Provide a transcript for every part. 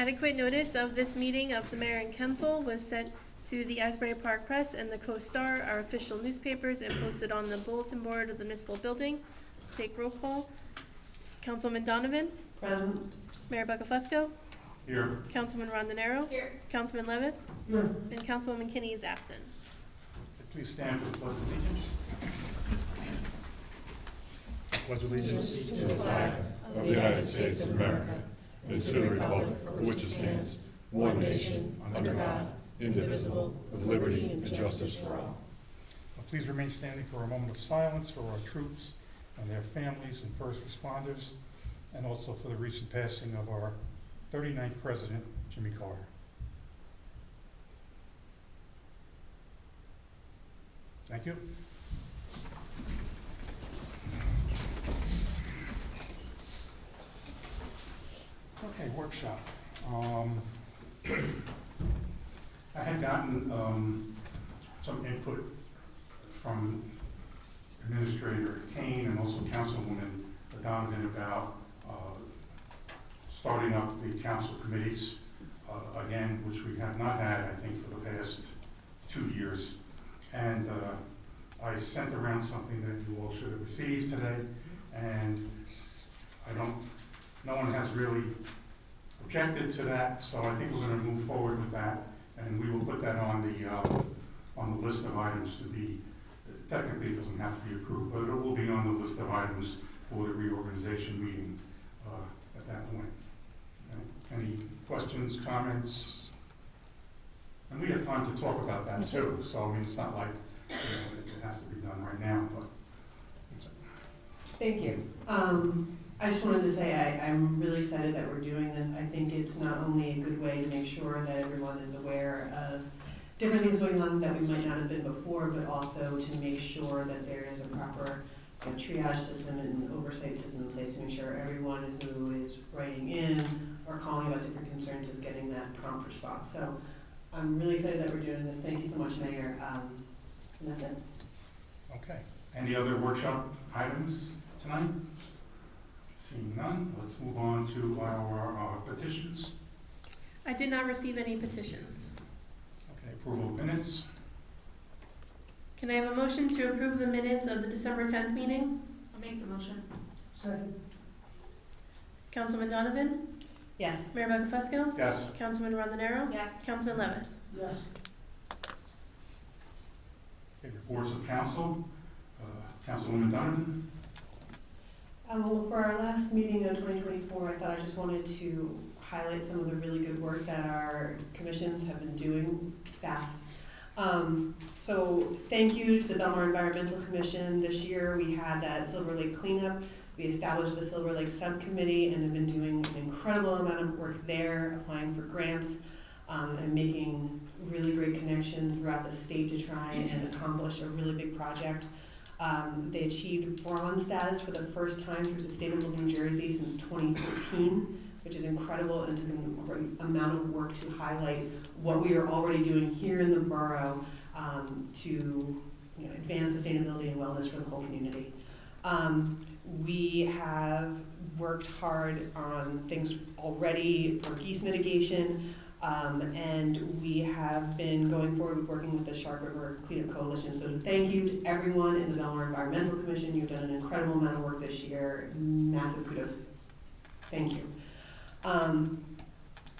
Adequate notice of this meeting of the mayor and council was sent to the Asbury Park Press and the Co-Star, our official newspapers, and posted on the bulletin board of the municipal building. Take roll call. Councilman Donovan? Present. Mayor Buckafusco? Here. Councilman Rondinero? Here. Councilman Levis? Here. And Councilwoman Kinney is absent. Please stand for the Pledge of Allegiance. Pledge allegiance to the flag of the United States of America and to the republic for which it stands, one nation, under God, indivisible, with liberty and justice for all. Please remain standing for a moment of silence for our troops and their families and first responders, and also for the recent passing of our 39th President, Jimmy Carter. Thank you. Okay, workshop. I had gotten some input from Administrator Kane and also Councilwoman Donovan about starting up the council committees again, which we have not had, I think, for the past 2 years. And I sent around something that you all should have received today, and no one has really objected to that, so I think we're going to move forward with that, and we will put that on the list of items to be. Technically, it doesn't have to be approved, but it will be on the list of items for the reorganization meeting at that point. Okay. Any questions, comments? And we have time to talk about that too. So I mean, it's not like it has to be done right now, but. Thank you. I just wanted to say I'm really excited that we're doing this. I think it's not only a good way to make sure that everyone is aware of different things going on that we might not have been before, but also to make sure that there is a proper triage system and oversight system in place to make sure everyone who is writing in or calling about different concerns is getting that prompt response. So I'm really excited that we're doing this. Thank you so much, Mayor. And that's it. Okay. Any other workshop items tonight? Seeing none, let's move on to our petitions. I did not receive any petitions. Okay, approval of minutes. Can I have a motion to approve the minutes of the December 10th meeting? I'll make the motion. Second. Councilman Donovan? Yes. Mayor Buckafusco? Yes. Councilman Rondinero? Yes. Councilman Levis? Yes. Okay, reports of council. Councilwoman Donovan. Well, for our last meeting of 2024, I thought I just wanted to highlight some of the really good work that our commissions have been doing fast. So thank you to the Belmar Environmental Commission. This year we had that Silver Lake cleanup. We established the Silver Lake Subcommittee and have been doing an incredible amount of work there, applying for grants and making really great connections throughout the state to try and accomplish a really big project. They achieved bronze status for the first time through Sustainable New Jersey since 2014, which is incredible, and took a great amount of work to highlight what we are already doing here in the borough to advance sustainability and wellness for the whole community. We have worked hard on things already for geese mitigation, and we have been going forward with working with the Shark River Cleanup Coalition. So thank you to everyone in the Belmar Environmental Commission. You've done an incredible amount of work this year. Massive kudos. Thank you.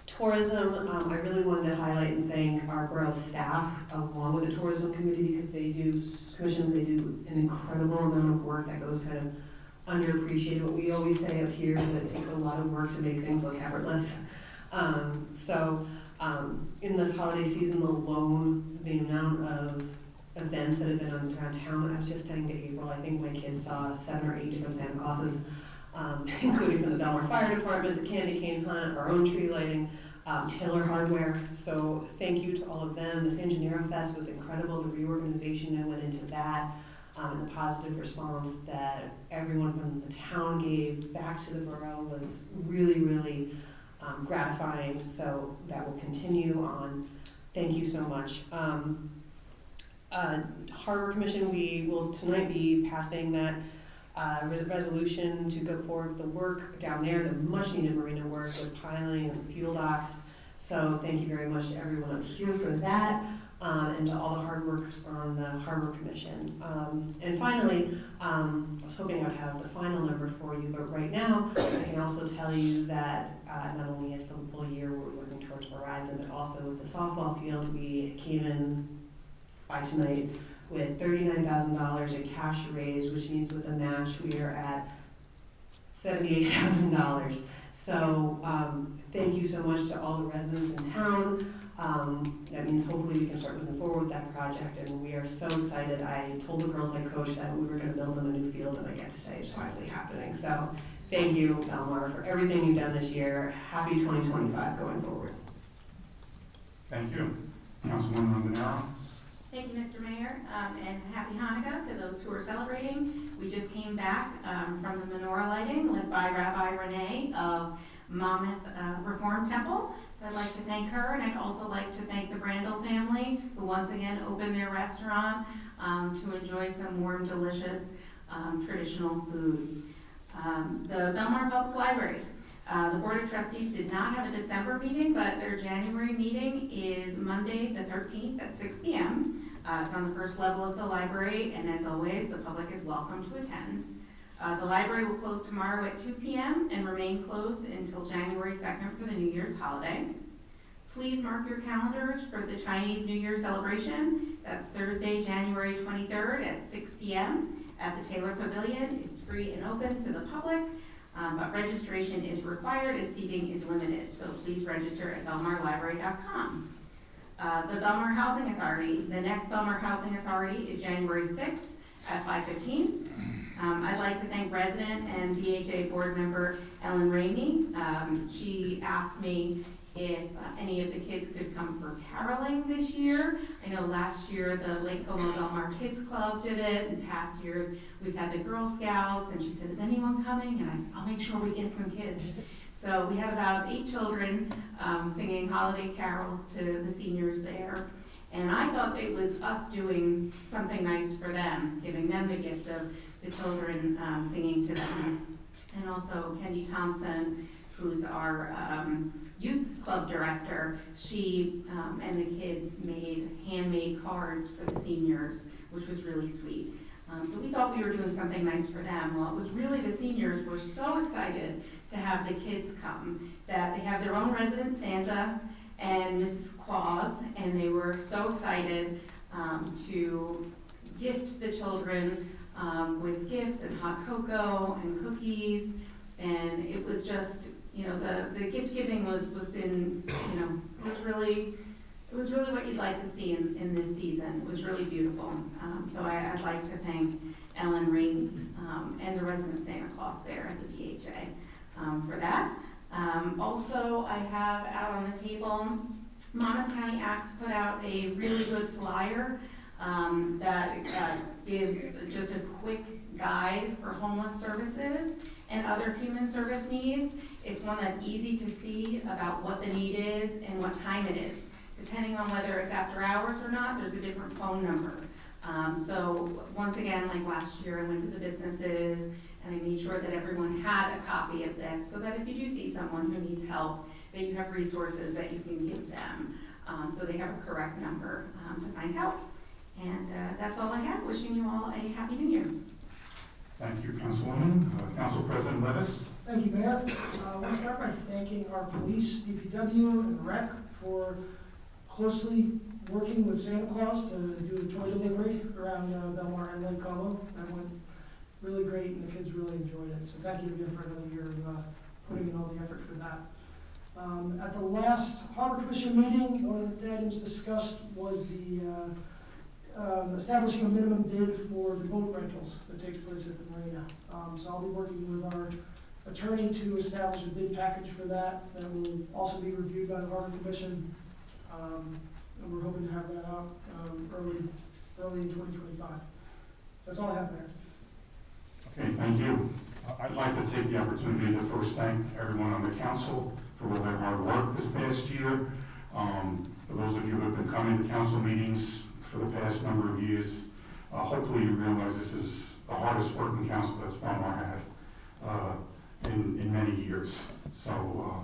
Tourism, I really wanted to highlight and thank our borough staff along with the tourism committee, because they do an incredible amount of work that goes kind of underappreciated. What we always say up here is that it takes a lot of work to make things look effortless. In this holiday season alone, the amount of events that have been on around town, I was just saying to April, I think my kids saw 7 or 8 different Santa Clauses, including from the Belmar Fire Department, the candy cane hunt, our own tree lighting, Taylor Hardware. So thank you to all of them. This Engineering Fest was incredible. The reorganization that went into that, and the positive response that everyone from the town gave back to the borough was really, really gratifying. So that will continue on. Thank you so much. Harbor Commission, we will tonight be passing that resolution to go forward with the work down there, the much needed marina work with piling and fuel docks. So thank you very much to everyone up here for that, and to all the hard workers on the Harbor Commission. And finally, I was hoping I'd have the final number for you, but right now, I can also tell you that not only at the full year we're working towards Horizon, but also with the softball field, we came in by tonight with $39,000 in cash raised, which means with a match, we are at $78,000. So thank you so much to all the residents in town. That means hopefully we can start moving forward with that project, and we are so excited. I told the girls I coached that we were going to build them a new field, and I get to say it's finally happening. So thank you, Belmar, for everything you've done this year. Happy 2025 going forward. Thank you. Councilwoman Rondinero? Thank you, Mr. Mayor, and happy Hanukkah to those who are celebrating. We just came back from the menorah lighting led by Rabbi Renee of Monmouth Reform Temple. So I'd like to thank her, and I'd also like to thank the Brandel family, who once again opened their restaurant to enjoy some warm, delicious, traditional food. The Belmar Public Library. The Board of Trustees did not have a December meeting, but their January meeting is Monday the 13th at 6 p.m. It's on the first level of the library, and as always, the public is welcome to attend. The library will close tomorrow at 2 p.m. and remain closed until January 2nd for the New Year's holiday. Please mark your calendars for the Chinese New Year celebration. That's Thursday, January 23rd at 6 p.m. at the Taylor Pavilion. It's free and open to the public. But registration is required as seating is limited, so please register at belmarlibrary.com. The Belmar Housing Authority. The next Belmar Housing Authority is January 6th at 5:15. I'd like to thank resident and BHA board member Ellen Ramey. She asked me if any of the kids could come for caroling this year. I know last year the Lake Como Belmar Kids Club did it. In past years we've had the Girl Scouts, and she said, is anyone coming? And I said, I'll make sure we get some kids. So we had about 8 children singing holiday carols to the seniors there. And I thought it was us doing something nice for them, giving them the gift of the children singing to them. And also Kendi Thompson, who's our youth club director, she and the kids made handmade cards for the seniors, which was really sweet. So we thought we were doing something nice for them. Well, it was really the seniors were so excited to have the kids come that they have their own resident Santa and Mrs. Claus, and they were so excited to gift the children with gifts and hot cocoa and cookies, and it was just, you know, the gift giving was in, you know, it was really what you'd like to see in this season. It was really beautiful. So I'd like to thank Ellen Rainey and the resident Santa Claus there at the BHA for that. Also, I have out on the table, Monmouth County Acts put out a really good flyer that gives just a quick guide for homeless services and other human service needs. It's one that's easy to see about what the need is and what time it is. Depending on whether it's after hours or not, there's a different phone number. So once again, like last year, I went to the businesses and I made sure that everyone had a copy of this so that if you do see someone who needs help, that you have resources that you can give them. So they have a correct number to find help. And that's all I have. Wishing you all a Happy New Year. Thank you, Councilwoman. Council President Levis. Thank you, Mayor. Let's start by thanking our police, DPW, and REC for closely working with Santa Claus to do the toy delivery around Belmar and Lake Como. That went really great, and the kids really enjoyed it. So thank you again for another year of putting in all the effort for that. At the last Harbor Commission meeting, one of the items discussed was the establishing a minimum bid for the boat rentals that takes place at the marina. So I'll be working with our attorney to establish a bid package for that. That will also be reviewed by the Harbor Commission. And we're hoping to have that out early in 2025. That's all I have there. Okay, thank you. I'd like to take the opportunity to first thank everyone on the council for all their hard work this past year. For those of you who have been coming to council meetings for the past number of years, hopefully you realize this is the hardest working council that's Belmar had in many years. So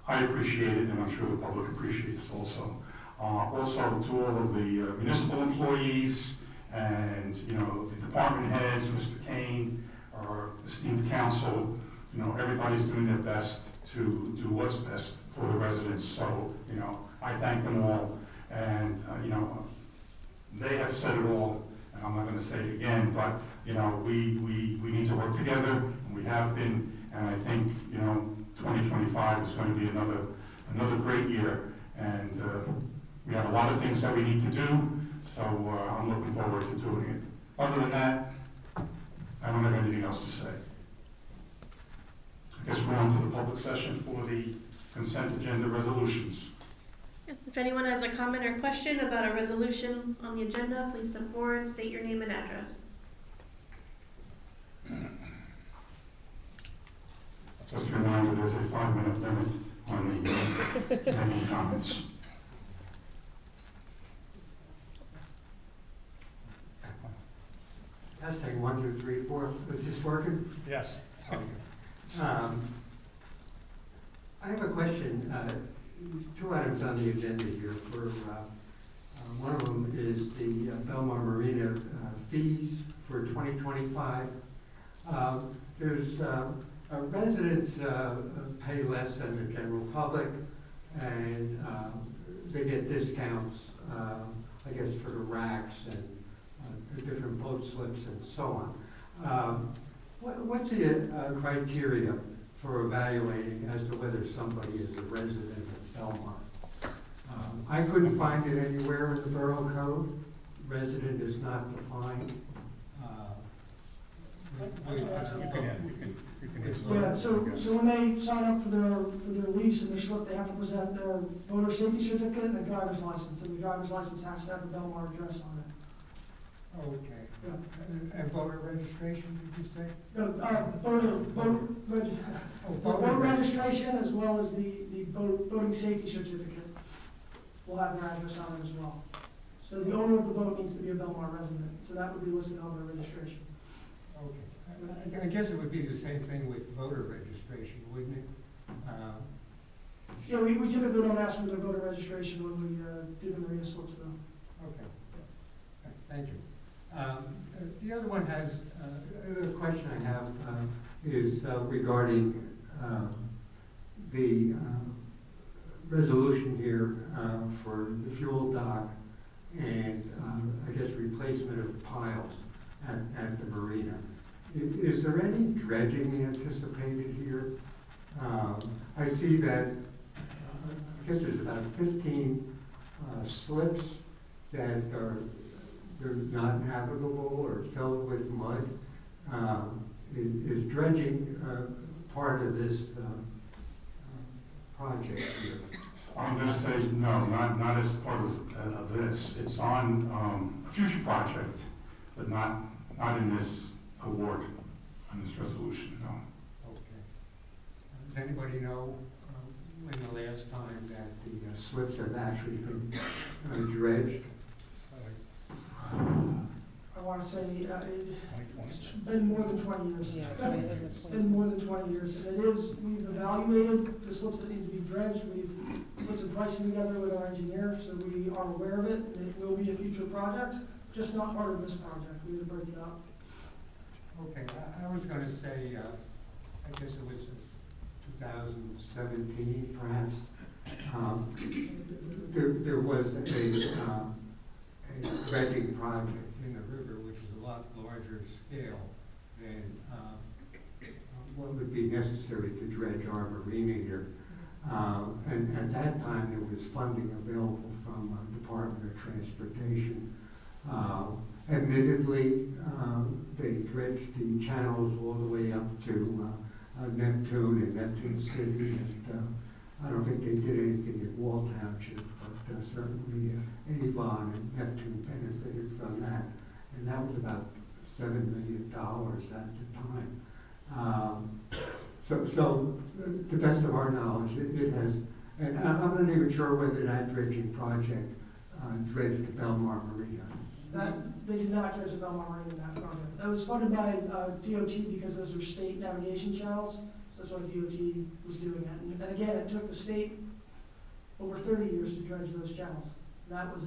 I appreciate it, and I'm sure the public appreciates it also. Also to all of the municipal employees and, the department heads, Mr. Kane, our esteemed council, everybody's doing their best to do what's best for the residents. So, I thank them all. And, they have said it all, and I'm not going to say it again, but, we need to work together, and we have been. And I think, 2025 is going to be another great year. And we have a lot of things that we need to do, so I'm looking forward to doing it. Other than that, I don't have anything else to say. I guess we're on to the public session for the consent agenda resolutions. Yes, if anyone has a comment or question about a resolution on the agenda, please step forward, state your name and address. Just a reminder, there's a 5-minute limit on the making comments. Testing, 1, 2, 3, 4. Is this working? Yes. I have a question. 2 items on the agenda here. One of them is the Belmar Marina fees for 2025. There's residents pay less than the general public, and they get discounts, I guess, for the racks and the different boat slips and so on. What's the criteria for evaluating as to whether somebody is a resident of Belmar? I couldn't find it anywhere in the Borough Code. Resident is not defined. Yeah, so when they sign up for their lease and their slip, they have to present their voter safety certificate and their driver's license, and the driver's license has to have a Belmar address on it. Okay. Yeah. And voter registration, did you say? No, voter registration as well as the voting safety certificate will have their address on it as well. So the owner of the boat needs to be a Belmar resident, so that would be listed on their registration. Okay. I guess it would be the same thing with voter registration, wouldn't it? Yeah, we typically don't ask for their voter registration when we do the marina slips though. Okay. Thank you. The other one has, the question I have is regarding the resolution here for the fuel dock and I guess replacement of piles at the marina. Is there any dredging anticipated here? I see that, I guess there's about 15 slips that they're not navigable or filled with mud. Is dredging part of this project here? I'm going to say no, not as part of this. It's on a future project, but not in this award, on this resolution, no. Okay. Does anybody know when the last time that the slips have actually been dredged? I want to say it's been more than 20 years. Yeah, It's been more than 20 years. And it is, we've evaluated the slips that need to be dredged. We've put some pricing together with our engineer, so we are aware of it. And it will be a future project, just not part of this project. We would break it up. Okay, I was going to say, I guess it was 2017 perhaps. There was a dredging project in the river, which is a lot larger scale than what would be necessary to dredge our marina here. And at that time, there was funding available from the Department of Transportation. Admittedly, they dredged the channels all the way up to Neptune and Neptune City, and I don't think they did anything at Wall Township, but certainly Avon and Neptune benefited from that, and that was about $7 million at the time. So to the best of our knowledge, it has, and I'm not even sure whether that dredging project dredged the Belmar Marina. They did not dredge the Belmar Marina in that project. That was funded by DOT because those are state navigation channels. So that's why DOT was doing it. And again, it took the state over 30 years to dredge those channels. That was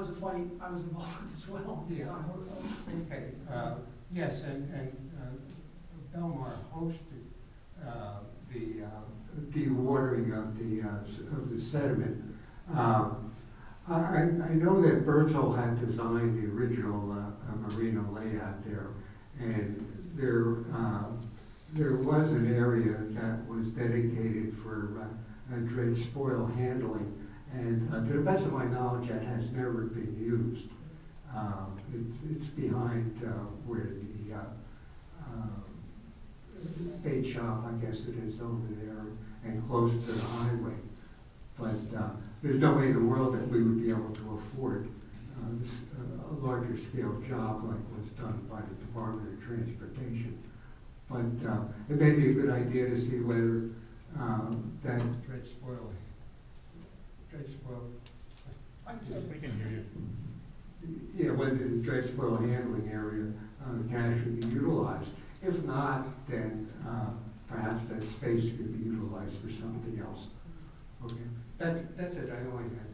a fight I was involved with as well at the Yeah. time. Okay, yes, and Belmar hosted the dewatering of the sediment. I know that Birdsall had designed the original marina layout there, and there was an area that was dedicated for dredge spoil handling, and to the best of my knowledge, that has never been used. It's behind where the bait shop, I guess it is, over there, and close to the highway. But there's no way in the world that we would be able to afford a larger scale job like was done by the Department of Transportation. But it may be a good idea to see whether that dredge spoil. We can hear you. Yeah, whether the dredge spoil handling area can actually be utilized. If not, then perhaps that space could be utilized for something else. Okay, that's it. I only had.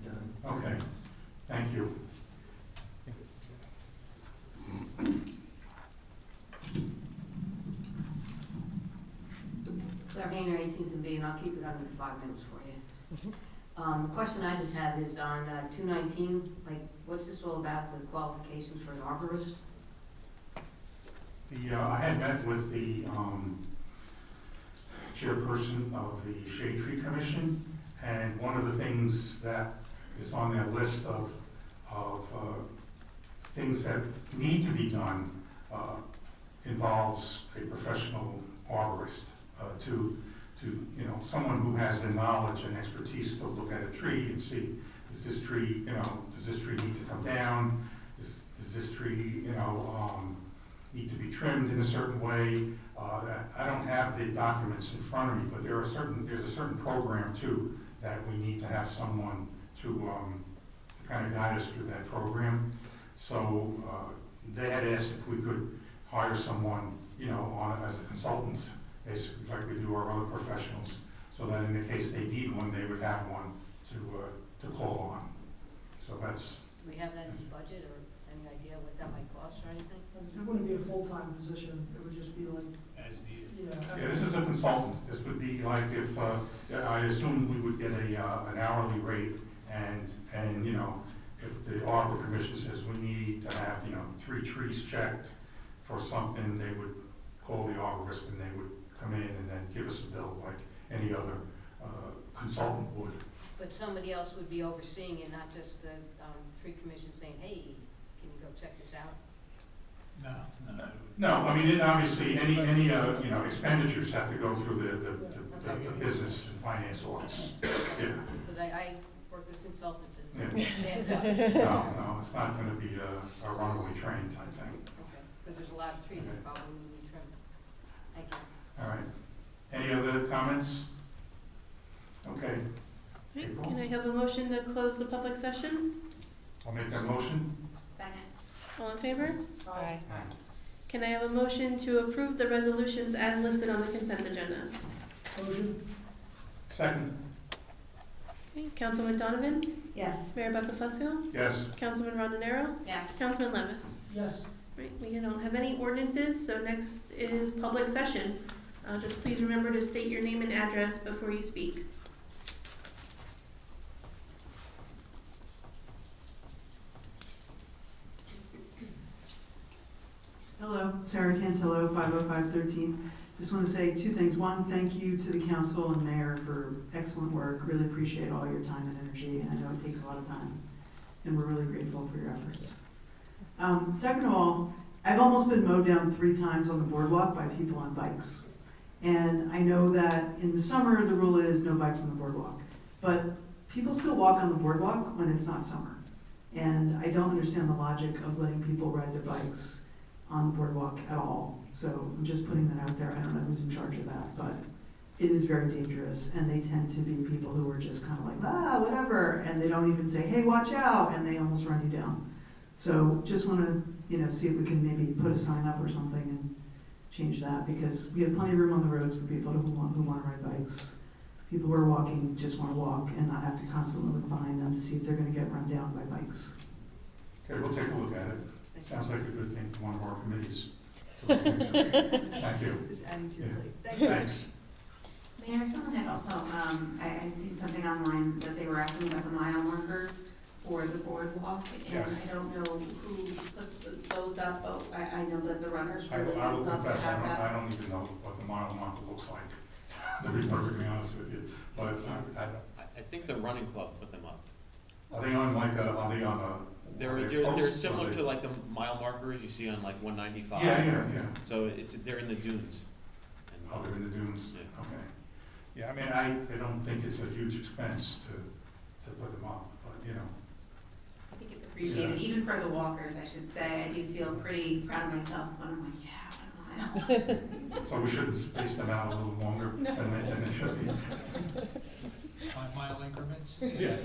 Okay, thank you. Claire Hayner, 18th and B, and I'll keep it under 5 minutes for you. The question I just have is on 219, like, what's this all about, the qualifications for an arborist? I had met with the chairperson of the Shade Tree Commission, and one of the things that is on their list of things that need to be done involves a professional arborist to someone who has the knowledge and expertise to look at a tree and see, does this tree need to come down? Does this tree, need to be trimmed in a certain way? I don't have the documents in front of me, but there's a certain program too that we need to have someone to kind of guide us through that program. So they had asked if we could hire someone, as a consultant, basically like we do our other professionals, so that in the case they need one, they would have one to call on. So that's. Do we have that in the budget, or any idea what that might cost or anything? It wouldn't be a full-time position. It would just be like, As needed. yeah. Yeah, this is a consultant. This would be like if, I assume we would get an hourly rate, and if the Arbor Commission says we need to have, 3 trees checked for something, they would call the arborist and they would come in and then give us a bill like any other consultant would. But somebody else would be overseeing it, not just the tree commission saying, hey, can you go check this out? No, I mean, obviously, any expenditures have to go through the business and finance office. Yeah. Because I work with consultants Yeah. and it stands out. No, it's not gonna be a runaway train type thing. Okay, because there's a lot of trees that probably need to be trimmed. Thank you. All right. Any other comments? Okay, Right, can I have a motion to close the public session? I'll make that motion. Second. All in favor? Aye. Can I have a motion to approve the resolutions as listed on the consent agenda? Motion? Second. Okay, Councilman Donovan? Yes. Mayor Buckafusco? Yes. Councilman Rondonero? Yes. Councilman Levis? Yes. Right, we don't have any ordinances, so next is public session. Just please remember to state your name and address before you speak. Hello, Sarah Cantillo, 50513. Just want to say 2 things. One, thank you to the council and mayor for excellent work. Really appreciate all your time and energy, and I know it takes a lot of time, and we're really grateful for your efforts. Second of all, I've almost been mowed down 3 times on the boardwalk by people on bikes. And I know that in the summer, the rule is no bikes on the boardwalk. But people still walk on the boardwalk when it's not summer. And I don't understand the logic of letting people ride their bikes on the boardwalk at all. So I'm just putting that out there. I don't know who's in charge of that, but it is very dangerous. And they tend to be people who are just kind of like, whatever. And they don't even say, hey, watch out. And they almost run you down. So just want to, see if we can maybe put a sign up or something and change that, because we have plenty of room on the roads for people who want to ride bikes. People who are walking just want to walk and not have to constantly look behind them to see if they're going to get run down by bikes. Okay, we'll take a look at it. Sounds like a good thing for one of our committees. Thank you. Just adding to Yeah. your plate. Thank you. Thanks. Mayor, someone had also, I'd seen something online that they were asking about the mile markers for the boardwalk. And Yes. I don't know who puts those up, but I know that the runners I really I will love to confess, have that. I don't even know what the mile marker looks like, to be perfectly honest with you. But I think the running club put them up. are they on like a, are they on a? They're are they they're posts or similar they- to like the mile markers you see on like 195. Yeah. So they're in the dunes. And, Oh, they're in the dunes? Yeah. Okay. Yeah, I mean, I don't think it's a huge expense to put them up, but, I think it's appreciated, even for the walkers, I should say. I do feel pretty proud of myself when I'm like, yeah, a mile. so we shouldn't space them out a little longer than they should be. 5 mile increments? Yeah.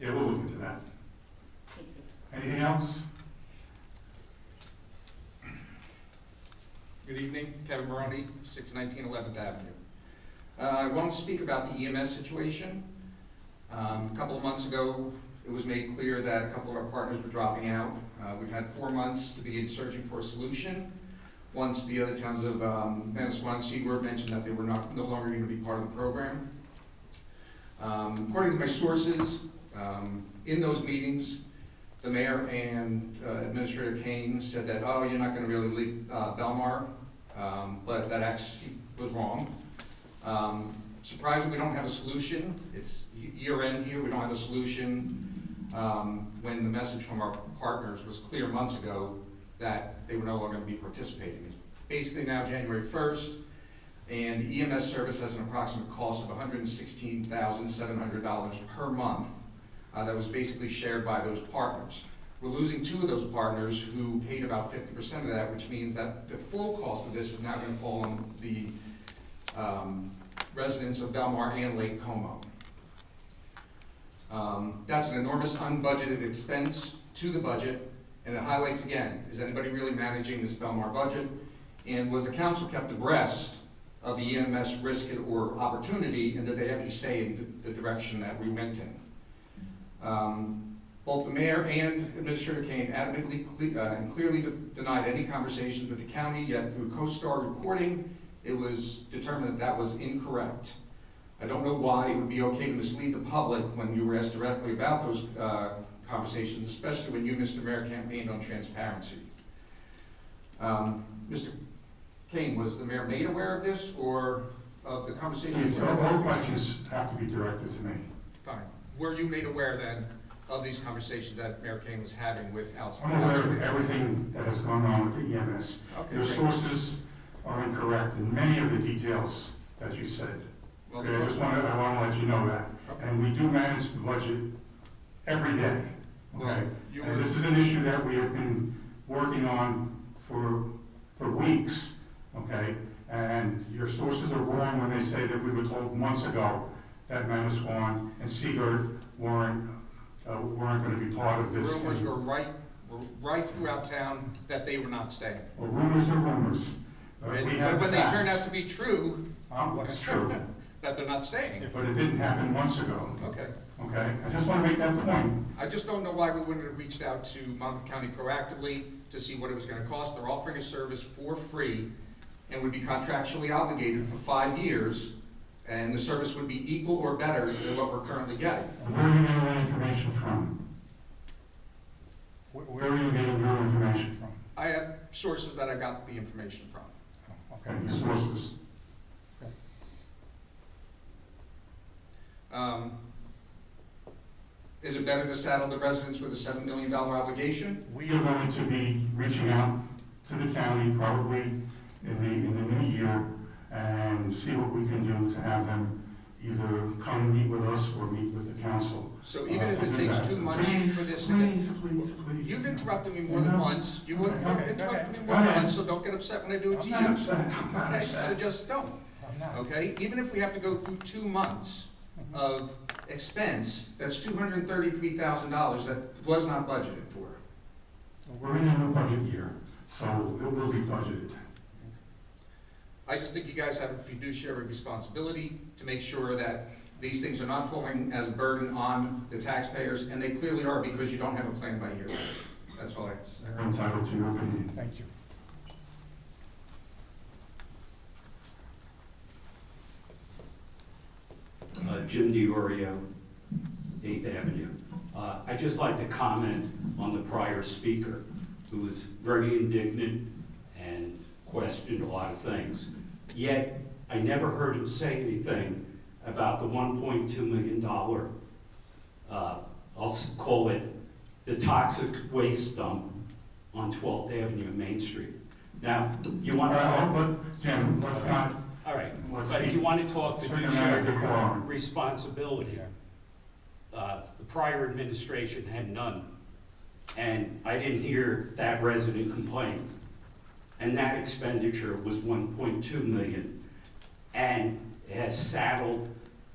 Yeah, we'll look into that. Thank you. Anything else? Good evening, Kevin Maroney, 619 11th Avenue. I want to speak about the EMS situation. A couple of months ago, it was made clear that a couple of our partners were dropping out. We've had 4 months to begin searching for a solution. Once the other towns of Manasquan and Seaworth mentioned that they were no longer going to be part of the program. According to my sources, in those meetings, the mayor and Administrator Kane said that, oh, you're not going to really leave Belmar, but that actually was wrong. Surprisingly, we don't have a solution. It's year end here, we don't have a solution. When the message from our partners was clear months ago that they were no longer going to be participating. It's basically now January 1st, and the EMS service has an approximate cost of $116,700 per month. That was basically shared by those partners. We're losing 2 of those partners who paid about 50% of that, which means that the full cost of this is now going to fall on the residents of Belmar and Lake Como. That's an enormous unbudgeted expense to the budget, and it highlights again, is anybody really managing this Belmar budget? And was the council kept abreast of the EMS risk or opportunity, and did they have any say in the direction that we went in? Both the mayor and Administrator Kane adamantly and clearly denied any conversations with the county, yet through CoStar reporting, it was determined that that was incorrect. I don't know why it would be okay to mislead the public when you were asked directly about those conversations, especially when you, Mr. Mayor, campaigned on transparency. Mr. Kane, was the mayor made aware of this, or of the conversations? Please, all questions have to be directed to me. Fine. Were you made aware then of these conversations that Mayor Kane was having with outside? I'm aware of everything that has gone on with the EMS. Okay, Your great. sources are incorrect in many of the details that you said. Well, Okay, I want to let you know that. Okay. And we do manage the budget every day, Well, okay? you And were, this is an issue that we have been working on for weeks, okay? And your sources are wrong when they say that we were told months ago that Manasquan and Seagirt weren't going to be part of this. rumors were right throughout town that they were not staying. Well, rumors are rumors. And We have when they turned out facts. to be true, That's true, that they're not staying. but it didn't happen months ago, Okay. okay? I just want to make that point. I just don't know why we wouldn't have reached out to Monmouth County proactively to see what it was gonna cost. They're offering a service for free and would be contractually obligated for 5 years, and the service would be equal or better than what we're currently getting. Where are you getting that information from? Where are you getting your information from? I have sources that I got the information from. Okay, your sources. Is it better to saddle the residents with a $7 million obligation? We are going to be reaching out to the county probably in the new year and see what we can do to have them either come meet with us or meet with the council. So even if it to do takes that. 2 months for this to get... Please. You've interrupted me more than once. You would Okay, interrupt me go more than ahead. once, so don't get upset when I do it to you. I'm not upset, I'm not Okay, so upset. just don't. I'm not. Okay, even if we have to go through 2 months, of expense, that's $233,000 that was not budgeted for. We're in a new budget year, so it will be budgeted. I just think you guys have a fiduciary responsibility to make sure that these things are not falling as a burden on the taxpayers, and they clearly are because you don't have a plan by year. That's all I have to say. You're entitled to your opinion. Thank you. Jim DiOrio, 8th Avenue. I'd just like to comment on the prior speaker, who was very indignant and questioned a lot of things. Yet, I never heard him say anything about the $1.2 million, I'll call it the toxic waste dump on 12th Avenue and Main Street. Now, you want to talk? But Jim, let's not. All right, but if you want to talk fiduciary responsibility, the prior administration had none. And I didn't hear that resident complain. And that expenditure was 1.2 million. And it has saddled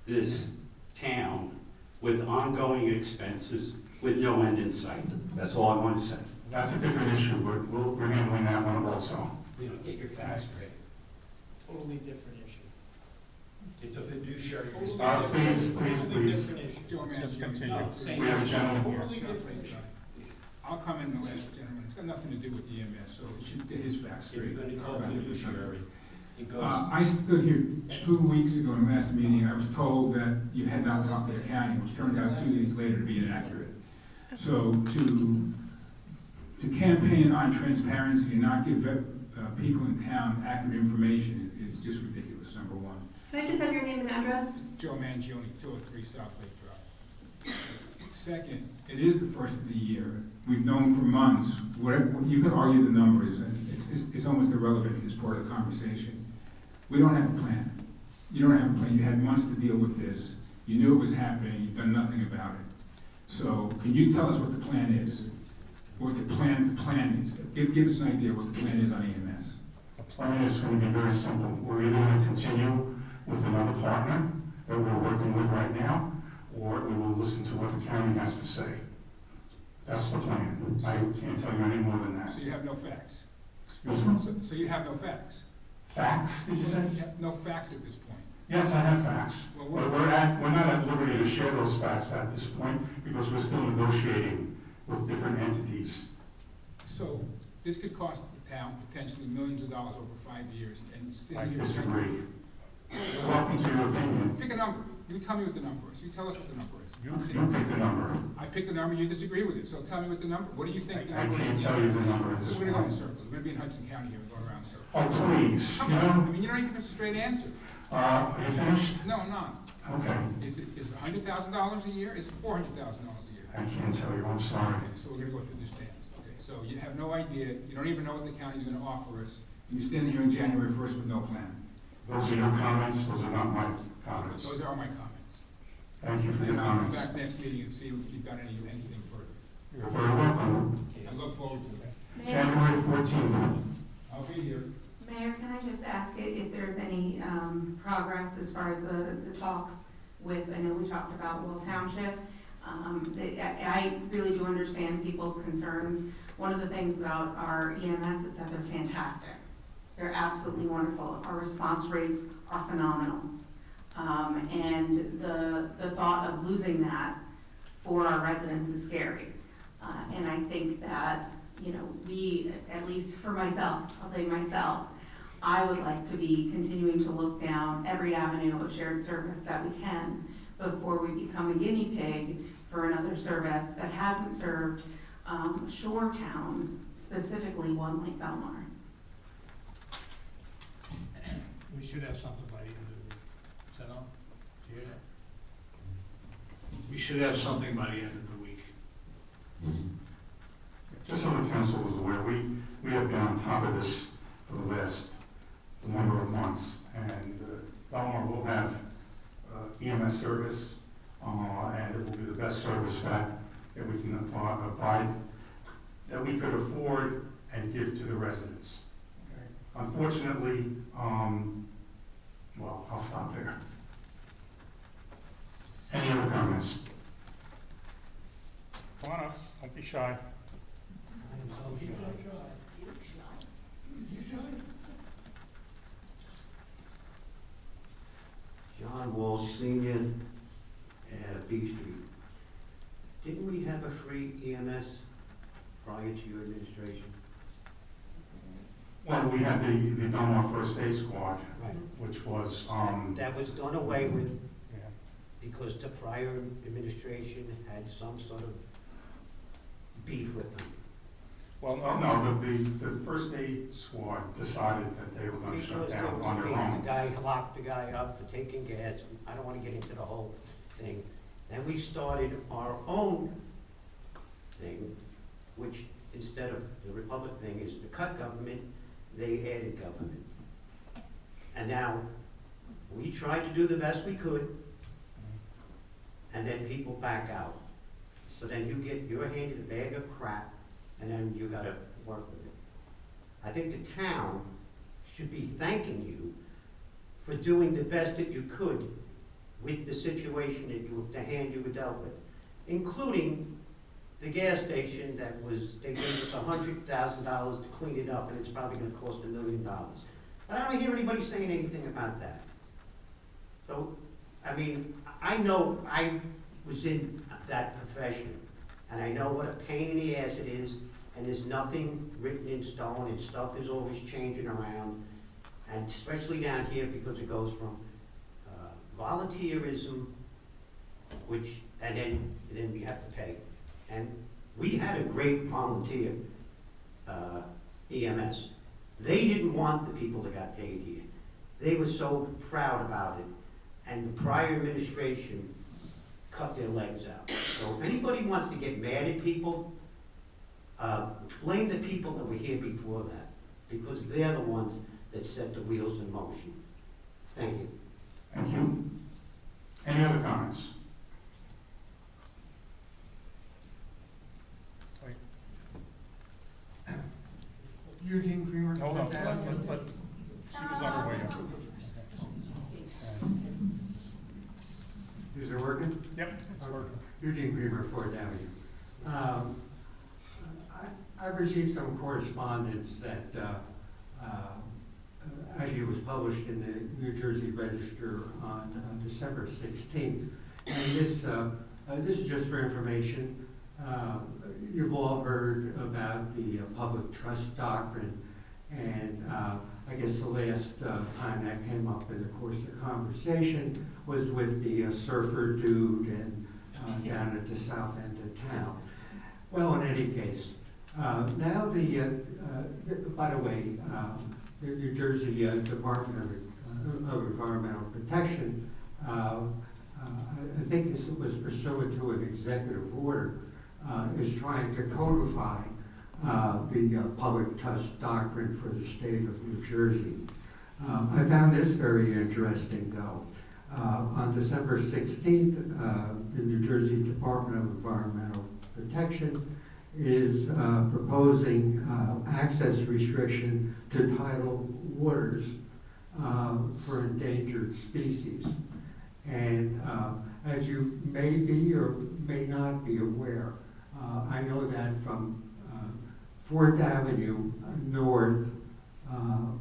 this town with ongoing expenses with no end in sight. That's all I want to say. That's a different issue, but we're handling that one also. You know, get your facts straight. Totally different issue. It's a fiduciary Please, responsibility. please. Just continue. We have a gentleman here. Totally different issue. I'll comment on the last gentleman. It's got nothing to do with EMS, so it should get his facts If you're straight. going to talk fiduciary, it goes. I stood here 2 weeks ago in the last meeting, and I was told that you had not talked to the county, which turned out 2 days later to be inaccurate. So to campaign on transparency and not give people in town accurate information is just ridiculous, number one. Can I just have your name and address? Joe Mangione, 203 South Lake Drive. Second, it is the first of the year. We've known for months, you can argue the numbers, and it's almost irrelevant to this part of the conversation. We don't have a plan. You don't have a plan. You had months to deal with this. You knew it was happening. You've done nothing about it. So can you tell us what the plan is? What the plan is? Give us an idea what the plan is on EMS. The plan is going to be very simple. We're either going to continue with another partner that we're working with right now, or we will listen to what the county has to say. That's the plan. I can't tell you any more than that. So you have no facts? Excuse me? So you have no facts? Facts, did you say? You have no facts at this point? Yes, I have facts. Well, But we're not at liberty to share those facts at this point because we're still negotiating with different entities. So this could cost the town potentially millions of dollars over 5 years, and sitting I here. disagree. You're welcome to your opinion. Pick a number. You tell me what the number is. You tell us what the number is. You pick the number. I picked the number, you disagree with it, so tell me what the number, what do you think the I number is? can't tell you the number at So this we're gonna go in point. circles. We're gonna be in Hudson County here, we're going around in circles. Oh, please, Come you on, I know, mean, you don't even give us a straight answer. are you finished? No, I'm not. Okay. Is it $100,000 a year? Is it $400,000 a year? I can't tell you, I'm sorry. Okay, so we're gonna go through this dance. Okay, so you have no idea, you don't even know what the county's gonna offer us, and you're standing here on January 1st with no plan. Those are your comments, those are not my comments. Those are my comments. Thank you for your And I'll come comments. back next meeting and see if you've got anything further. You're very welcome. I look forward to it. January 14th. I'll be here. Mayor, can I just ask if there's any progress as far as the talks with, I know we talked about Will Township. I really do understand people's concerns. One of the things about our EMS is that they're fantastic. They're absolutely wonderful. Our response rates are phenomenal. And the thought of losing that for our residents is scary. And I think that, you know, we, at least for myself, I'll say myself, I would like to be continuing to look down every avenue of shared service that we can before we become a guinea pig for another service that hasn't served Shore Town, specifically one like Belmar. We should have something by the end of the week. Is that all? Do you hear that? We should have something by the end of the week. Just so the council was aware, we have been on top of this for the last number of months, and Belmar will have EMS service, and it will be the best service that we can provide, that we could afford and give to the residents. Okay. Unfortunately, well, I'll stop there. Any other comments? Come on up, don't be shy. John Wall Senior at B Street. Didn't we have a free EMS prior to your administration? Well, we had the Belmar First Aid Squad, Right. which was, That was done away with yeah. because the prior administration had some sort of beef with them. Well, no, the First Aid Squad decided that they were gonna shut Because there down was on a their beef. own. The guy locked the guy up for taking gas. I don't want to get into the whole thing. Then we started our own thing, which instead of the Republic thing is to cut government, they added government. And now, we tried to do the best we could, and then people back out. So then you're handed a bag of crap, and then you gotta work with it. I think the town should be thanking you for doing the best that you could with the situation the hand you were dealt with, including the gas station that they gave us $100,000 to clean it up, and it's probably gonna cost $1 million. But I don't hear anybody saying anything about that. So, I mean, I know I was in that profession, and I know what a pain in the ass it is, and there's nothing written in stone, and stuff is always changing around, and especially down here because it goes from volunteerism, and then we have to pay. And we had a great volunteer EMS. They didn't want the people that got paid here. They were so proud about it, and the prior administration cut their legs out. So if anybody wants to get mad at people, blame the people that were here before that, because they're the ones that set the wheels in motion. Thank you. Thank you. Any other comments? Eugene Creamer. Hold on, she was on her way up. Is it working? Yep, it's working. Eugene Creamer, Ford Avenue. I've received some correspondence that actually was published in the New Jersey Register on December 16th. And this is just for information. You've all heard about the public trust doctrine, and I guess the last time that came up in the course of the conversation was with the surfer dude and down at the south end of town. Well, in any case, now by the way, the New Jersey Department of Environmental Protection, I think this was pursuant to an executive order, is trying to codify the public trust doctrine for the state of New Jersey. I found this very interesting, though. On December 16th, the New Jersey Department of Environmental Protection is proposing access restriction to tidal waters for endangered species. And as you may be or may not be aware, I know that from 4th Avenue north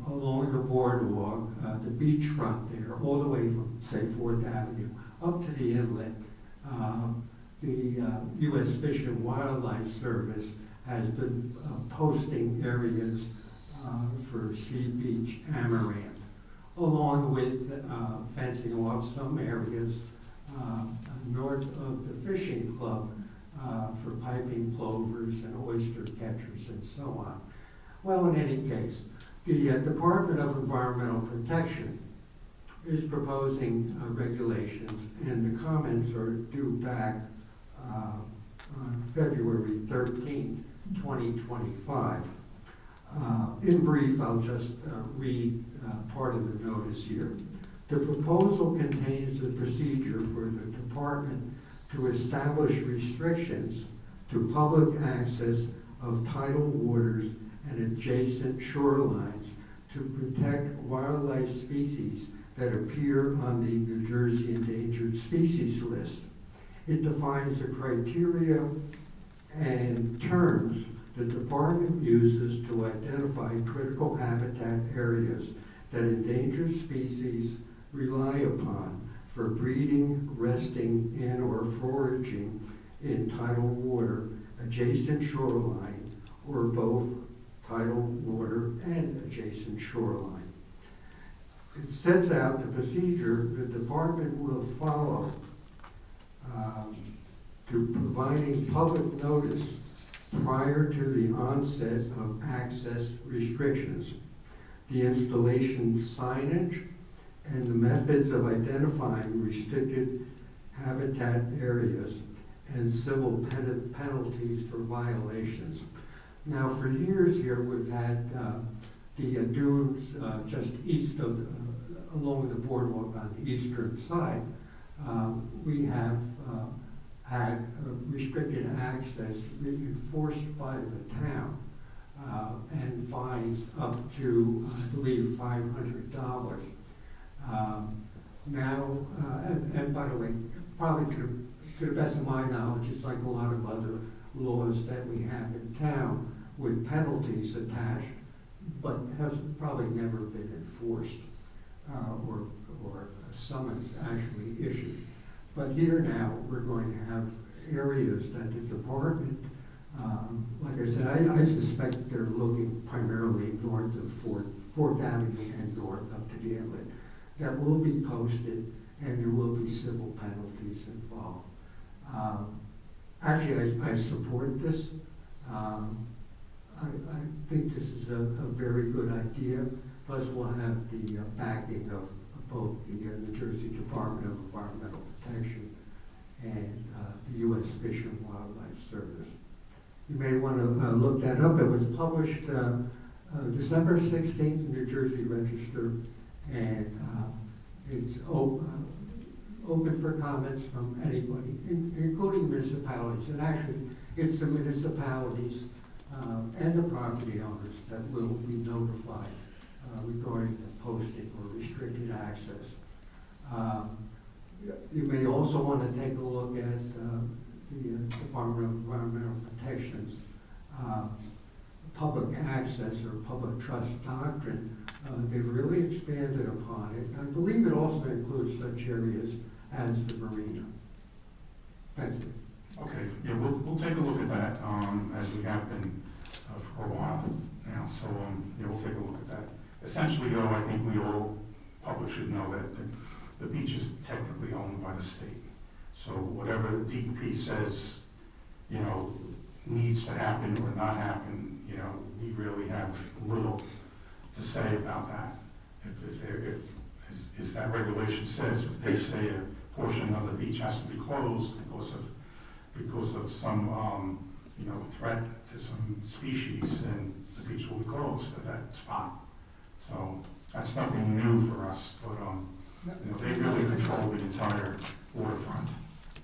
along the boardwalk, the beachfront there, all the way from, say, 4th Avenue up to the inlet, the U.S. Fish and Wildlife Service has been posting areas for sea beach amaranth, along with fencing off some areas north of the fishing club for piping plovers and oyster catchers and so on. Well, in any case, the Department of Environmental Protection is proposing regulations, and the comments are due back on February 13th, 2025. In brief, I'll just read part of the notice here. The proposal contains the procedure for the department to establish restrictions to public access of tidal waters and adjacent shorelines to protect wildlife species that appear on the New Jersey Endangered Species List. It defines the criteria and terms the department uses to identify critical habitat areas that endangered species rely upon for breeding, resting, and or foraging in tidal water, adjacent shoreline, or both tidal water and adjacent shoreline. It sets out the procedure the department will follow to providing public notice prior to the onset of access restrictions, the installation signage, and the methods of identifying restricted habitat areas, and civil penalties for violations. Now, for years here, we've had the dunes just east of, along the boardwalk on the eastern side. We have had restricted access enforced by the town and fines up to, I believe, $500. Now, and by the way, probably to the best of my knowledge, it's like a lot of other laws that we have in town with penalties attached, but has probably never been enforced or a summons actually issued. But here now, we're going to have areas that the department, like I said, I suspect they're looking primarily north of Fourth Avenue and north up to the inlet, that will be posted, and there will be civil penalties involved. Actually, I support this. I think this is a very good idea. Plus, we'll have the backing of both the New Jersey Department of Environmental Protection and the U.S. Fish and Wildlife Service. You may want to look that up. It was published December 16th in the New Jersey Register, and it's open for comments from anybody, including municipalities. And actually, it's the municipalities and the property owners that will be notified regarding the posting or restricted access. You may also want to take a look at the Department of Environmental Protection's public access or public trust doctrine. They've really expanded upon it. I believe it also includes such areas as the marina. That's it. Okay, yeah, we'll take a look at that, as we have been for a while now, so, yeah, we'll take a look at that. Essentially, though, I think we all, public should know that the beach is technically owned by the state. So whatever the DEP says, you know, needs to happen or not happen, you know, we really have little to say about that. If that regulation says, if they say a portion of the beach has to be closed because of some, you know, threat to some species, then the beach will be closed at that spot. So that's nothing new for us, but you know, they really control the entire waterfront.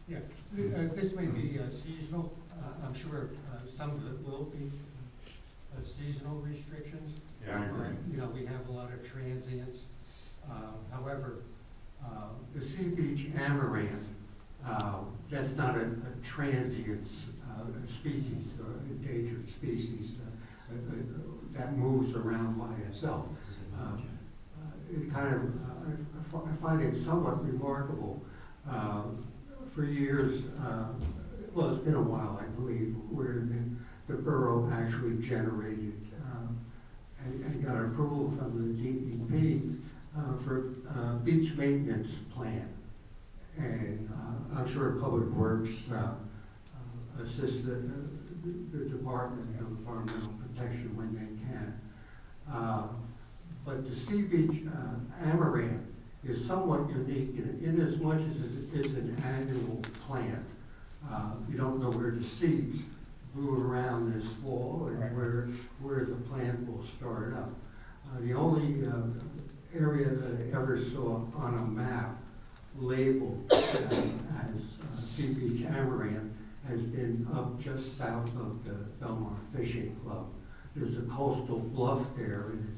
Yeah, this may be seasonal. I'm sure some of it will be seasonal restrictions. Yeah, I agree. You know, we have a lot of transients. However, The sea beach amaranth, that's not a transient species, endangered species that moves around by itself. It kind of, I find it somewhat remarkable. For years, well, it's been a while, I believe, where the borough actually generated and got approval from the DEP for beach maintenance plan. And I'm sure Public Works assists the Department of Environmental Protection when they can. But the sea beach amaranth is somewhat unique in as much as it is an annual plant. You don't know where the seeds blew around this fall and where the plant will start up. The only area that I ever saw on a map labeled as sea beach amaranth has been up just south of the Belmar Fishing Club. There's a coastal bluff there, and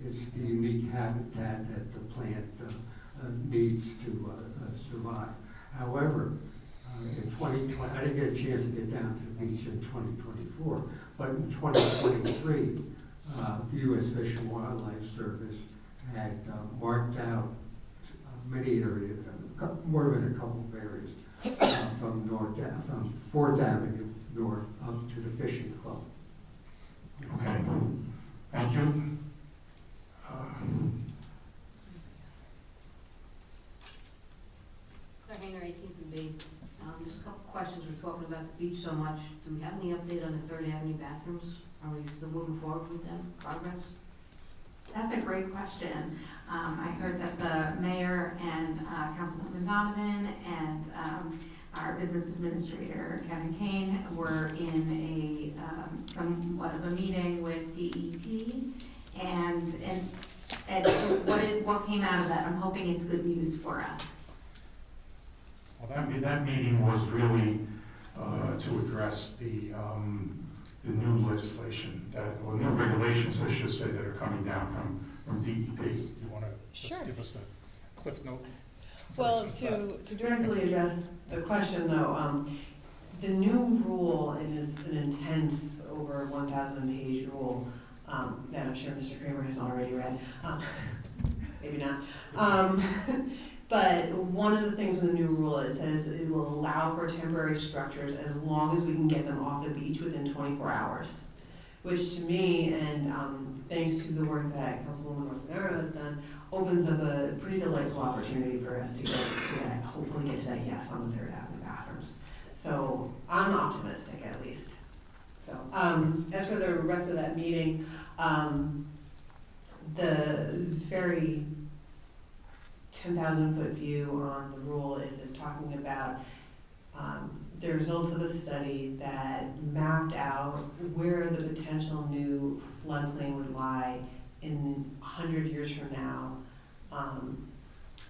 it's the unique habitat that the plant needs to survive. However, in 2020, I didn't get a chance to get down to the beach in 2024, but in 2023, the U.S. Fish and Wildlife Service had marked out many areas, more than a couple of areas, from 4th Avenue north up to the fishing club. Okay, thank you. Claire Hayner, 18th and B. Just a couple questions. We're talking about the beach so much. Do we have any update on the 3rd Avenue bathrooms? Are we still moving forward with them? Progress? That's a great question. I heard that the mayor and Councilwoman Donovan and our business administrator, Kevin Kane, were in a somewhat of a meeting with DEP. And what came out of that? I'm hoping it's good news for us. Well, that meeting was really to address the new legislation or new regulations, I should say, that are coming down from DEP. You want to just give us a cliff note? Well, to directly address the question though, the new rule, it is an intense over 1,000-page rule that I'm sure Mr. Kramer has already read. Maybe not. But one of the things in the new rule, it says it will allow for temporary structures as long as we can get them off the beach within 24 hours. Which to me, and thanks to the work that Councilwoman Martinero has done, opens up a pretty delightful opportunity for us to get to that, hopefully get to that yes on the 3rd Avenue bathrooms. So I'm optimistic at least. So as for the rest of that meeting, the very 10,000-foot view on the rule is talking about the results of a study that mapped out where the potential new floodplain would lie in 100 years from now,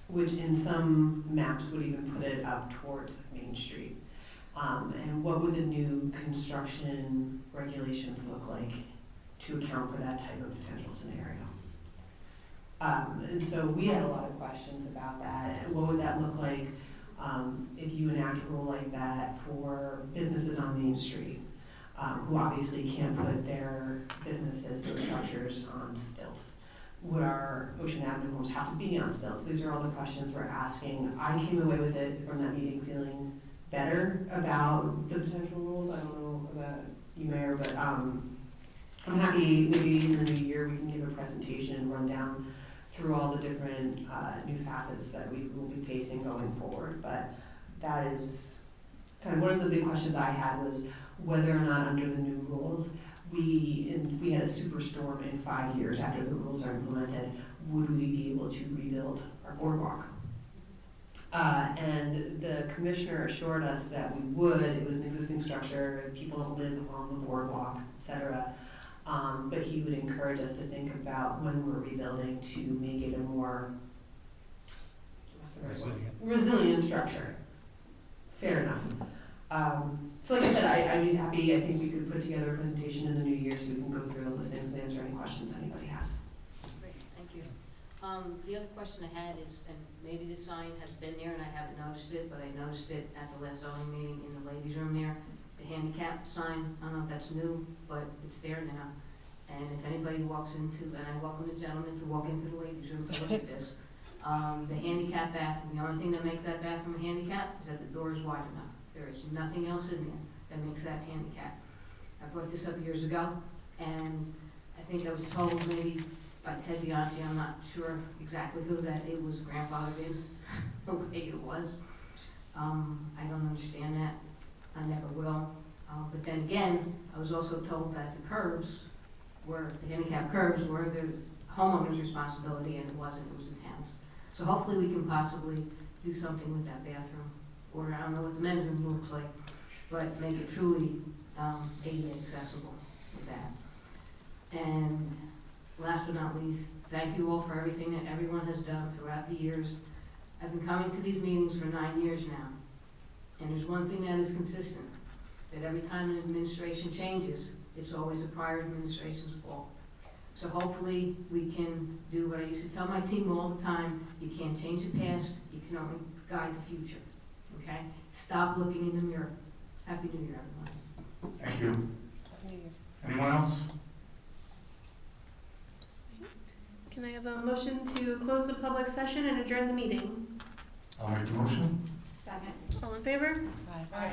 which in some maps would even put it up towards Main Street. And what would the new construction regulations look like to account for that type of potential scenario? And so we had a lot of questions about that. And what would that look like if you enact a rule like that for businesses on Main Street, who obviously can't put their businesses, their structures on stilts? Would our Ocean Avenue homes have to be on stilts? These are all the questions we're asking. I came away with it from that meeting feeling better about the potential rules. I don't know about you, Mayor, but I'm happy maybe in the new year we can give a presentation and run down through all the different new facets that we will be facing going forward. But that is kind of one of the big questions I had, was whether or not under the new rules, if we had a superstorm in 5 years after the rules are implemented, would we be able to rebuild our boardwalk? And the commissioner assured us that we would. It was an existing structure, people live on the boardwalk, et cetera. But he would encourage us to think about when we're rebuilding to make it a more resilient structure. Fair enough. So like I said, I'd be happy. I think we could put together a presentation in the new year so we can go through all those things and answer any questions anybody has. Great, thank you. The other question I had is, and maybe the sign has been there and I haven't noticed it, but I noticed it at the last zoning meeting in the ladies' room there. The handicap sign, I don't know if that's new, but it's there now. And if anybody walks into, and I welcome the gentleman to walk into the ladies' room to look at this, the handicap bathroom, the only thing that makes that bathroom a handicap is that the door is wide enough. There is nothing else in there that makes that handicap. I brought this up years ago, and I think I was told maybe by Ted Bianchi, I'm not sure exactly who, that it was grandfathered in the way it was. I don't understand that. I never will. But then again, I was also told that the curbs the handicap curbs were the homeowner's responsibility, and it wasn't, it was the town's. So hopefully we can possibly do something with that bathroom, or I don't know what the men's room looks like, but make it truly ADA accessible with that. And last but not least, thank you all for everything that everyone has done throughout the years. I've been coming to these meetings for 9 years now, and there's one thing that is consistent, that every time an administration changes, it's always the prior administration's fault. So hopefully, we can do what I used to tell my team all the time, you can't change the past, you can only guide the future, okay? Stop looking in the mirror. Happy New Year, everyone. Thank you. Anyone else? Can I have a motion to close the public session and adjourn the meeting? I'll make the motion. Second. All in favor? Aye.